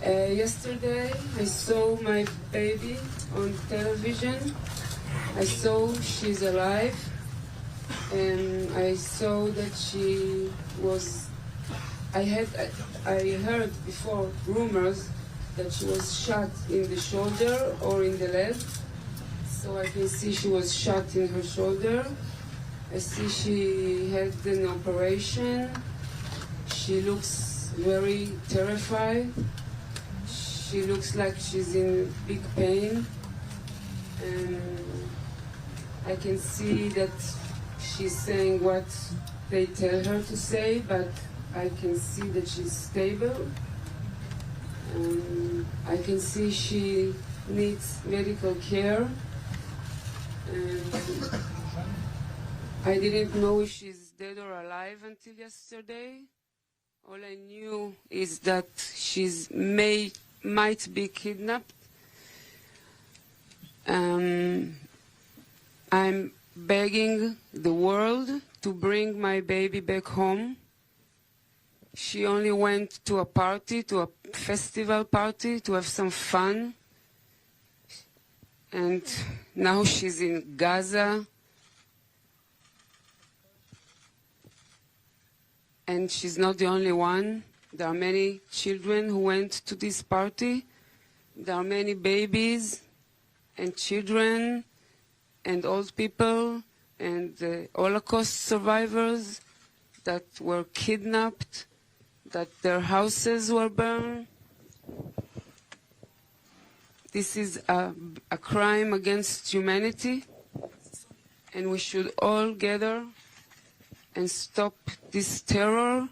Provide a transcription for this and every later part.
Yesterday, I saw my baby on television. I saw she's alive, and I saw that she was. I heard before rumors that she was shot in the shoulder or in the leg. So I can see she was shot in her shoulder. I see she had an operation. She looks very terrified. She looks like she's in big pain. And I can see that she's saying what they tell her to say, but I can see that she's stable. I can see she needs medical care. And I didn't know if she's dead or alive until yesterday. All I knew is that she's might be kidnapped. I'm begging the world to bring my baby back home. She only went to a party, to a festival party, to have some fun. And now she's in Gaza. And she's not the only one. There are many children who went to this party. There are many babies and children and old people and Holocaust survivors that were kidnapped, that their houses were burned. This is a crime against humanity, and we should all gather and stop this terror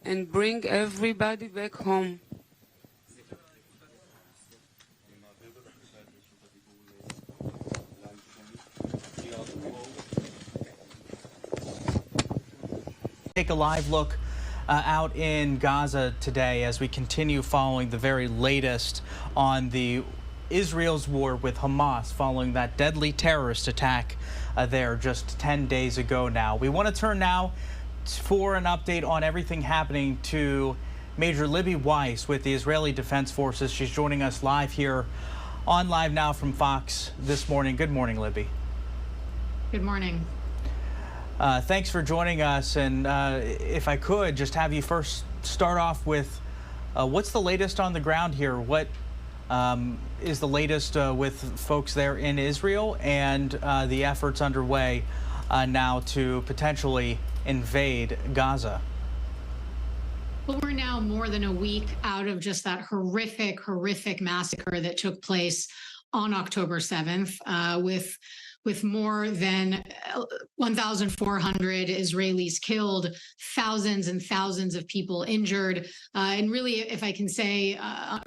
and bring everybody back home. Take a live look out in Gaza today as we continue following the very latest on Israel's war with Hamas following that deadly terrorist attack there just 10 days ago now. We want to turn now for an update on everything happening to Major Libby Weiss with the Israeli Defense Forces. She's joining us live here on Live Now from Fox this morning. Good morning, Libby. Good morning. Thanks for joining us, and if I could just have you first start off with what's the latest on the ground here? What is the latest with folks there in Israel and the efforts underway now to potentially invade Gaza? Well, we're now more than a week out of just that horrific massacre that took place on October 7th with more than 1,400 Israelis killed, thousands and thousands of people injured, and really, if I can say,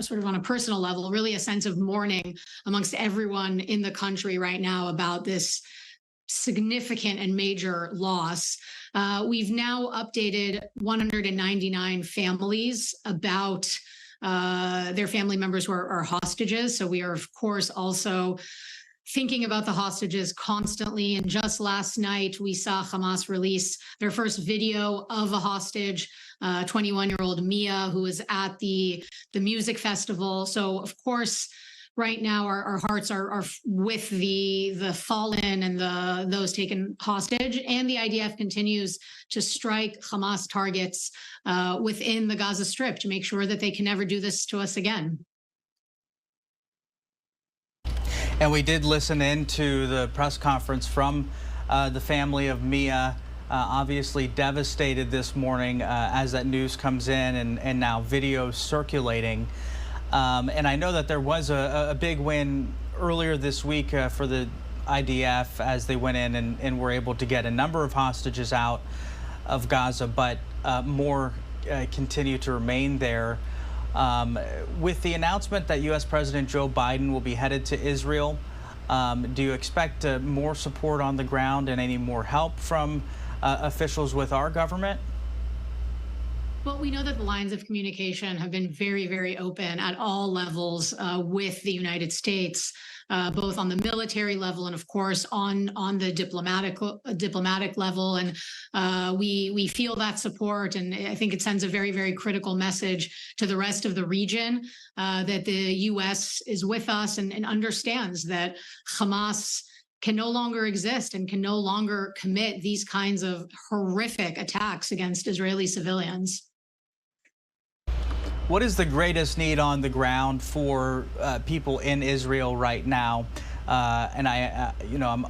sort of on a personal level, really a sense of mourning amongst everyone in the country right now about this significant and major loss. We've now updated 199 families about their family members who are hostages. So we are, of course, also thinking about the hostages constantly. And just last night, we saw Hamas release their first video of a hostage, 21-year-old Mia, who was at the music festival. So, of course, right now our hearts are with the fallen and those taken hostage. And the IDF continues to strike Hamas targets within the Gaza Strip to make sure that they can never do this to us again. And we did listen in to the press conference from the family of Mia, obviously devastated this morning as that news comes in and now videos circulating. And I know that there was a big win earlier this week for the IDF as they went in and were able to get a number of hostages out of Gaza, but more continue to remain there. With the announcement that U.S. President Joe Biden will be headed to Israel, do you expect more support on the ground and any more help from officials with our government? Well, Well, we know that the lines of communication have been very, very open at all levels with the United States, both on the military level and, of course, on the diplomatic level. And we feel that support, and I think it sends a very, very critical message to the rest of the region that the U.S. is with us and understands that Hamas can no longer exist and can no longer commit these kinds of horrific attacks against Israeli civilians. What is the greatest need on the ground for people in Israel right now? And I'm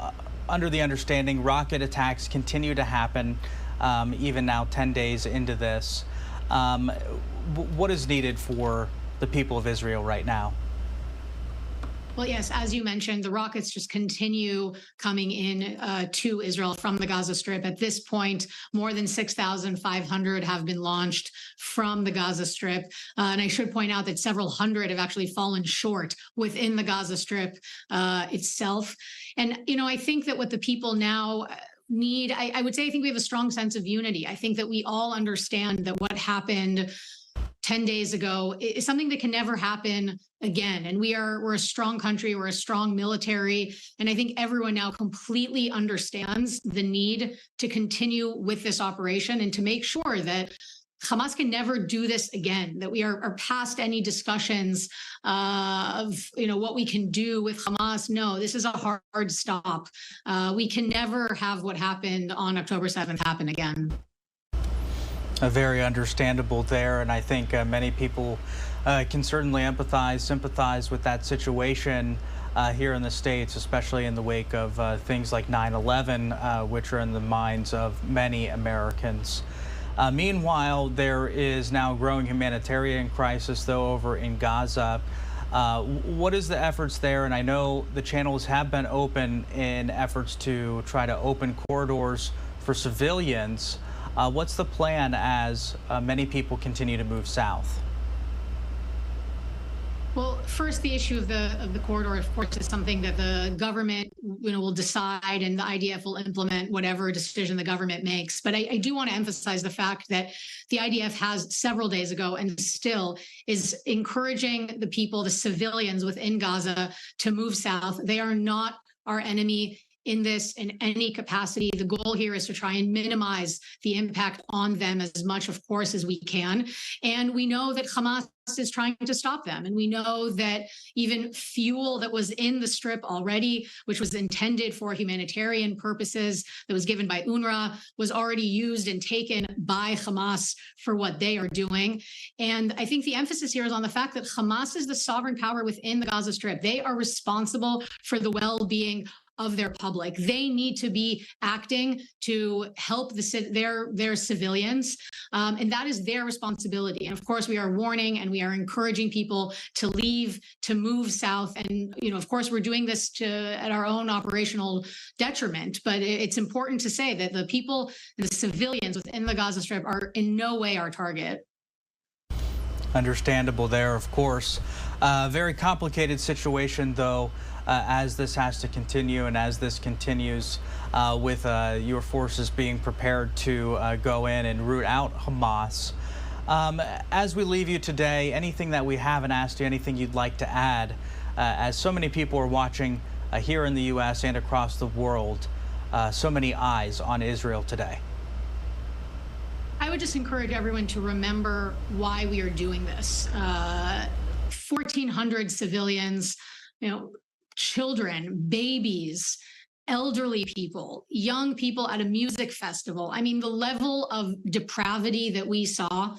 under the understanding rocket attacks continue to happen, even now 10 days into this. What is needed for the people of Israel right now? Well, yes, as you mentioned, the rockets just continue coming in to Israel from the Gaza Strip. At this point, more than 6,500 have been launched from the Gaza Strip. And I should point out that several hundred have actually fallen short within the Gaza Strip itself. And, I think that what the people now need, I would say, I think we have a strong sense of unity. I think that we all understand that what happened 10 days ago is something that can never happen again. And we're a strong country, we're a strong military. And I think everyone now completely understands the need to continue with this operation and to make sure that Hamas can never do this again, that we are past any discussions of, what we can do with Hamas. No, this is a hard stop. We can never have what happened on October 7th happen again. Very understandable there, and I think many people can certainly sympathize with that situation here in the States, especially in the wake of things like 9/11, which are in the minds of many Americans. Meanwhile, there is now a growing humanitarian crisis, though, over in Gaza. What is the efforts there? And I know the channels have been open in efforts to try to open corridors for civilians. What's the plan as many people continue to move south? Well, first, the issue of the corridor, of course, is something that the government, will decide, and the IDF will implement whatever decision the government makes. But I do want to emphasize the fact that the IDF has several days ago and still is encouraging the people, the civilians within Gaza, to move south. They are not our enemy in this in any capacity. The goal here is to try and minimize the impact on them as much, of course, as we can. And we know that Hamas is trying to stop them. And we know that even fuel that was in the Strip already, which was intended for humanitarian purposes, that was given by UNRWA, was already used and taken by Hamas for what they are doing. And I think the emphasis here is on the fact that Hamas is the sovereign power within the Gaza Strip. They are responsible for the well-being of their public. They need to be acting to help their civilians, and that is their responsibility. And of course, we are warning and we are encouraging people to leave, to move south. And of course, we're doing this at our own operational detriment. But it's important to say that the people, the civilians within the Gaza Strip, are in no way our target. Understandable there, of course. Very complicated situation, though, as this has to continue and as this continues with your forces being prepared to go in and root out Hamas. As we leave you today, anything that we haven't asked you, anything you'd like to add, as so many people are watching here in the U.S. and across the world, so many eyes on Israel today? I would just encourage everyone to remember why we are doing this. 1,400 civilians, children, babies, elderly people, young people at a music festival. I mean, the level of depravity that we saw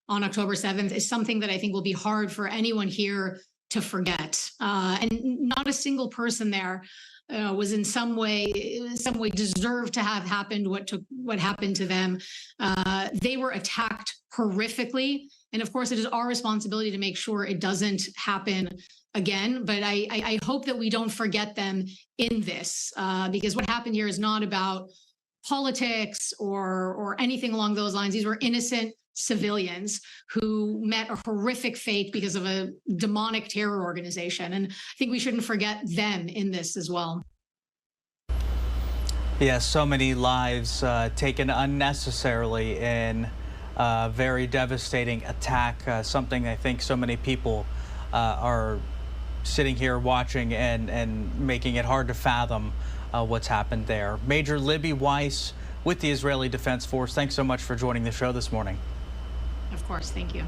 on October 7th is something that I think will be hard for anyone here to forget. And not a single person there was in some way deserved to have happened what happened to them. They were attacked horrifically. And of course, it is our responsibility to make sure it doesn't happen again. But I hope that we don't forget them in this, because what happened here is not about politics or anything along those lines. These were innocent civilians who met a horrific fate because of a demonic terror organization. And I think we shouldn't forget them in this as well. Yes, so many lives taken unnecessarily in Very devastating attack, something I think so many people are sitting here watching and making it hard to fathom what's happened there. Major Libby Weiss with the Israeli Defense Force, thanks so much for joining the show this morning. Of course, thank you.